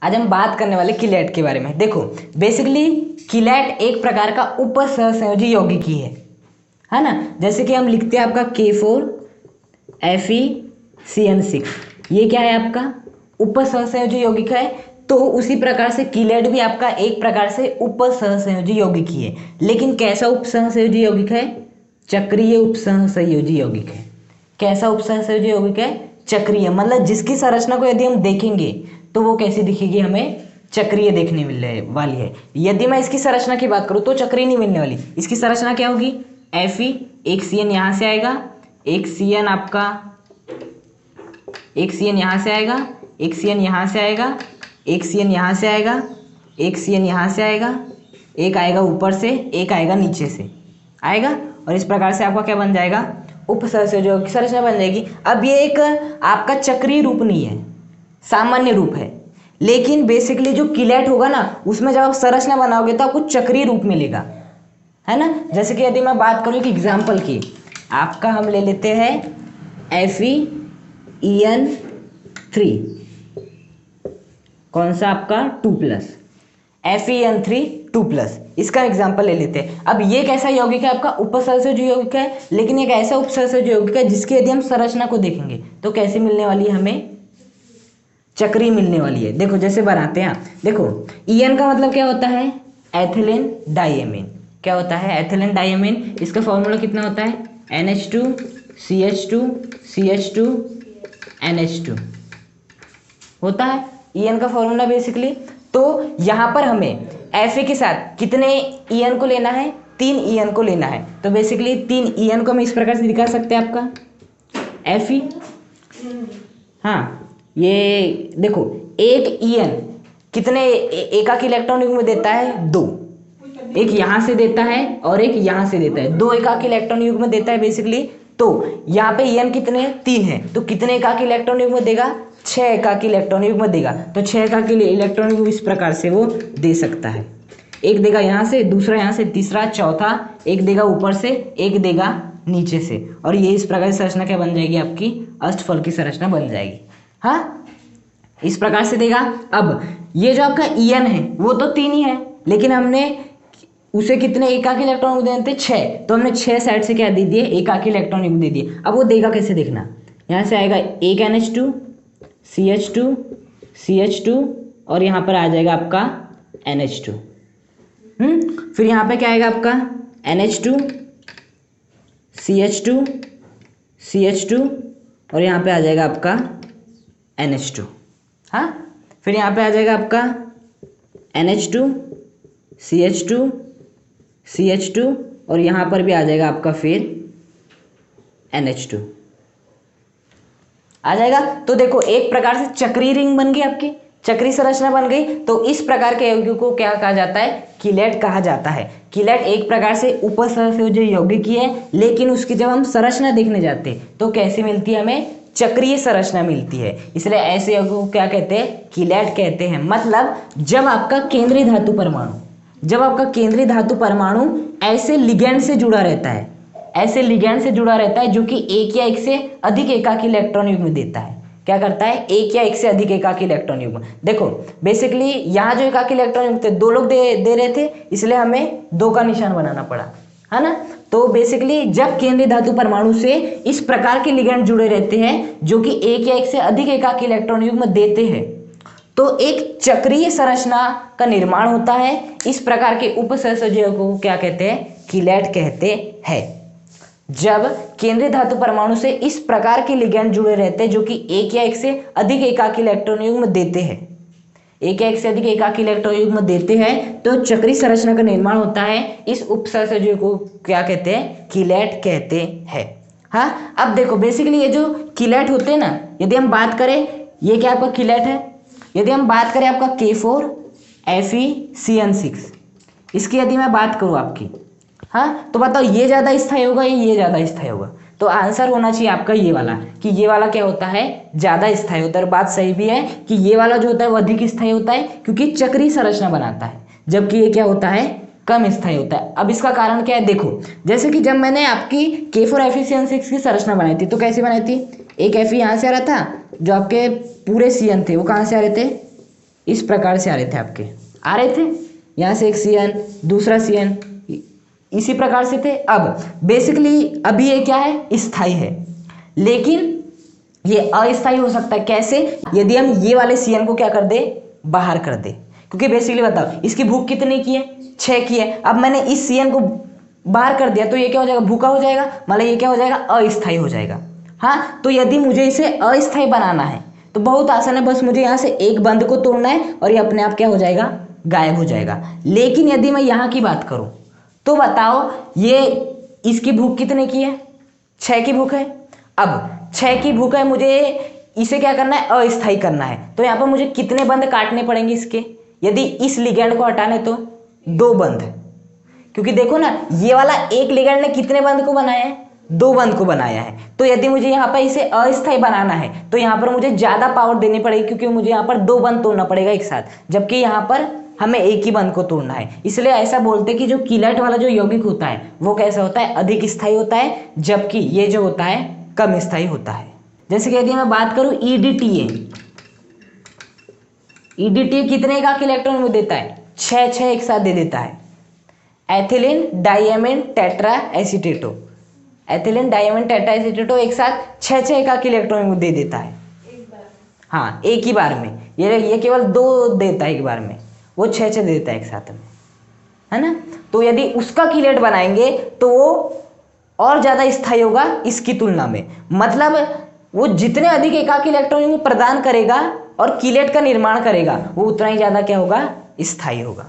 आज हम बात करने वाले किलेट के बारे में। देखो बेसिकली किलेट एक प्रकार का उपसहसंयोजी यौगिकी है ना। जैसे कि हम लिखते हैं आपका K4FeCN6, ये क्या है आपका उपसहसंयोजी यौगिक है। तो उसी प्रकार से किलेट भी आपका एक प्रकार से उपसहसंयोजी यौगिकी है। लेकिन कैसा उपसहसंयोजी यौगिक है? चक्रीय उपसहसंयोजी यौगिक है। कैसा उपसहसंयोजी यौगिक है? चक्रीय, मतलब जिसकी संरचना को यदि हम देखेंगे तो वो कैसी दिखेगी, हमें चक्रीय देखने मिलने वाली है। यदि मैं इसकी संरचना की बात करूं तो चक्रीय नहीं मिलने वाली। इसकी संरचना क्या होगी? Fe, एक CN यहाँ से आएगा, एक CN आपका, एक CN यहाँ से आएगा, एक CN यहाँ से आएगा, एक CN यहाँ से आएगा, एक CN यहाँ से आएगा, एक आएगा ऊपर से, एक आएगा नीचे से आएगा। और इस प्रकार से आपका क्या बन जाएगा? उपसहसंयोजी संरचना बन जाएगी। अब ये एक आपका चक्रीय रूप नहीं है, सामान्य रूप है। लेकिन बेसिकली जो किलेट होगा ना, उसमें जब आप संरचना बनाओगे तो आपको चक्रीय रूप मिलेगा, है ना। जैसे कि यदि मैं बात करूँ एक एग्जाम्पल की, आपका हम ले लेते हैं FeEN3, कौन सा आपका 2+, FeN3 2+, इसका एग्जाम्पल ले लेते हैं। अब ये कैसा यौगिक है? आपका उपसहसंयोजी यौगिक है। लेकिन एक ऐसा उपसहसंयोजी यौगिक है जिसकी यदि हम संरचना को देखेंगे तो कैसी मिलने वाली है? हमें चक्रीय मिलने वाली है। देखो जैसे बनाते हैं, देखो EN का मतलब क्या होता है? Ethylene diamine. क्या होता है? Ethylene diamine. इसका फॉर्मूला कितना होता है? NH2 CH2 CH2 NH2 होता है EN का फॉर्मूला बेसिकली। तो यहाँ पर हमें Fe के साथ कितने EN को लेना है? 3 EN को लेना है। तो बेसिकली 3 EN को हम इस प्रकार से दिखा सकते हैं आपका Fe, हाँ ये देखो एक EN कितने एकाकी इलेक्ट्रॉन युग्म देता है? 2। एक यहाँ से देता है और एक यहाँ से देता है, 2 एकाकी इलेक्ट्रॉन युग्म देता है बेसिकली। तो यहाँ पे EN कितने? 3 है। तो कितने एकाकी इलेक्ट्रॉन युग्म देगा? 6 एकाकी इलेक्ट्रॉन युग्म देगा। तो 6 एकाकी इलेक्ट्रॉन युग्म इस प्रकार से वो दे सकता है। एक देगा यहाँ से, दूसरा यहाँ से, तीसरा, चौथा एक देगा ऊपर से, एक देगा नीचे से। और ये इस प्रकार की संरचना क्या बन जाएगी? आपकी अष्टफल की संरचना बन जाएगी। हाँ, इस प्रकार से देगा। अब ये जो आपका EN है वो तो 3 ही है, लेकिन हमने उसे कितने एकाकी इलेक्ट्रॉन युग्म देते? 6। तो हमने 6 साइड से क्या दे दिए? एकाकी इलेक्ट्रॉन युग्म दे दिए। अब वो देगा कैसे? देखना, यहाँ से आएगा एक NH2 CH2 CH2 और यहाँ पर आ जाएगा आपका NH2। फिर यहाँ पे क्या आएगा आपका? NH2 CH2 CH2 और यहाँ पे आ जाएगा आपका NH2। हाँ, फिर यहाँ पे आ जाएगा आपका NH2 CH2 CH2 और यहाँ पर भी आ जाएगा आपका फिर NH2 आ जाएगा। तो देखो एक प्रकार से चक्रीय रिंग बन गई, आपकी चक्रीय संरचना बन गई। तो इस प्रकार के यौगिक को क्या कहा जाता है? किलेट कहा जाता है। किलेट एक प्रकार से उपसहसंयोजी यौगिकी है, लेकिन उसकी जब हम संरचना देखने जाते हैं तो कैसी मिलती है? हमें चक्रीय संरचना मिलती है। इसलिए ऐसे यौगिक को क्या कहते हैं? किलेट कहते हैं। मतलब जब आपका केंद्रीय धातु परमाणु ऐसे लिगैंड से जुड़ा रहता है, ऐसे लिगैंड से जुड़ा रहता है जो कि एक या एक से अधिक एकाकी इलेक्ट्रॉन युग्म देता है। क्या करता है? एक या एक से अधिक एकाकी इलेक्ट्रॉन युग्म। देखो बेसिकली यहाँ जो एकाकी इलेक्ट्रॉन युग्म थे 2 लोग दे रहे थे, इसलिए हमें 2 का निशान बनाना पड़ा, है ना। तो बेसिकली जब केंद्रीय धातु परमाणु से इस प्रकार के लिगैंड जुड़े रहते हैं जो कि एक या एक से अधिक एकाकी इलेक्ट्रॉन युग्म देते हैं, तो एक चक्रीय संरचना का निर्माण होता है। इस प्रकार के उपसहसंयोजी को क्या कहते हैं? किलेट कहते हैं। जब केंद्रीय धातु परमाणु से इस प्रकार के लिगैंड जुड़े रहते हैं जो कि एक या एक से अधिक एकाकी इलेक्ट्रॉन युग्म देते हैं, एक या एक से अधिक एकाकी इलेक्ट्रॉन युग्म देते हैं, तो चक्रीय संरचना का निर्माण होता है। इस उपसहसंयोजी को क्या कहते हैं? किलेट कहते हैं। हाँ, अब देखो बेसिकली ये जो किलेट होते हैं ना, यदि हम बात करें, ये क्या आपका किलेट है। यदि हम बात करें आपका K4FeCN6, इसकी यदि मैं बात करूँ आपकी, हाँ, तो बताओ ये ज़्यादा स्थायी होगा या ये ज़्यादा स्थायी होगा? तो आंसर होना चाहिए आपका ये वाला, कि ये वाला क्या होता है? ज़्यादा स्थायी होता है। और बात सही भी है कि ये वाला जो होता है वो अधिक स्थायी होता है, क्योंकि चक्रीय संरचना बनाता है, जबकि ये क्या होता है? कम स्थायी होता है। अब इसका कारण क्या है? देखो जैसे कि जब मैंने आपकी K4FeCN6 की संरचना बनाई थी तो कैसी बनाई थी? एक Fe यहाँ से आ रहा था, जो आपके पूरे CN थे वो कहाँ से आ रहे थे? इस प्रकार से आ रहे थे आपके, आ रहे थे यहाँ से एक CN, दूसरा CN, इसी प्रकार से थे। अब बेसिकली अभी ये क्या है, स्थाई है, लेकिन ये अस्थाई हो सकता है। कैसे? यदि हम ये वाले CN को क्या कर दे, बाहर कर दे, क्योंकि बेसिकली बताओ इसकी भूख कितने की है, 6 की है। अब मैंने इस CN को बाहर कर दिया तो ये क्या हो जाएगा, भूखा हो जाएगा, मतलब ये क्या हो जाएगा, अस्थाई हो जाएगा। हाँ, तो यदि मुझे इसे अस्थाई बनाना है तो बहुत आसान है, बस मुझे यहाँ से एक बंध को तोड़ना है और ये अपने आप क्या हो जाएगा, गायब हो जाएगा। लेकिन यदि मैं यहाँ की बात करूँ तो बताओ ये इसकी भूख कितने की है, 6 की भूख है। अब 6 की भूख है, मुझे इसे क्या करना है, अस्थाई करना है। तो यहाँ पर मुझे कितने बंध काटने पड़ेंगे इसके, यदि इस लिगैंड को हटाने तो 2 बंध, क्योंकि देखो ना ये वाला एक लिगैंड ने कितने बंध को बनाया है, 2 बंध को बनाया है। तो यदि मुझे यहाँ पर इसे अस्थाई बनाना है तो यहाँ पर मुझे ज़्यादा पावर देनी पड़ेगी, क्योंकि मुझे यहाँ पर 2 बंध तोड़ना पड़ेगा एक साथ, जबकि यहाँ पर हमें एक ही बंध को तोड़ना है। इसलिए ऐसा बोलते हैं कि जो कीलेट वाला जो यौगिक होता है वो कैसा होता है, अधिक स्थायी होता है, जबकि ये जो होता है कम स्थायी होता है। जैसे कि यदि मैं बात करूं EDTA, EDTA कितने का इलेक्ट्रॉन में देता है, 6 एक साथ दे देता है। Ethylene diamine tetra एसीटेटो, ethylene diamine tetra एसीटेटो एक साथ 6 का इलेक्ट्रॉन में दे देता है। हाँ, एक ही बार में, ये केवल 2 देता है एक बार में, वो 6 दे देता है एक साथ में, है ना। तो यदि उसका कीलेट बनाएंगे तो वो और ज़्यादा स्थायी होगा इसकी तुलना में, मतलब वो जितने अधिक एकाक इलेक्ट्रॉन प्रदान करेगा और कीलेट का निर्माण करेगा वो उतना ही ज़्यादा क्या होगा, स्थायी होगा।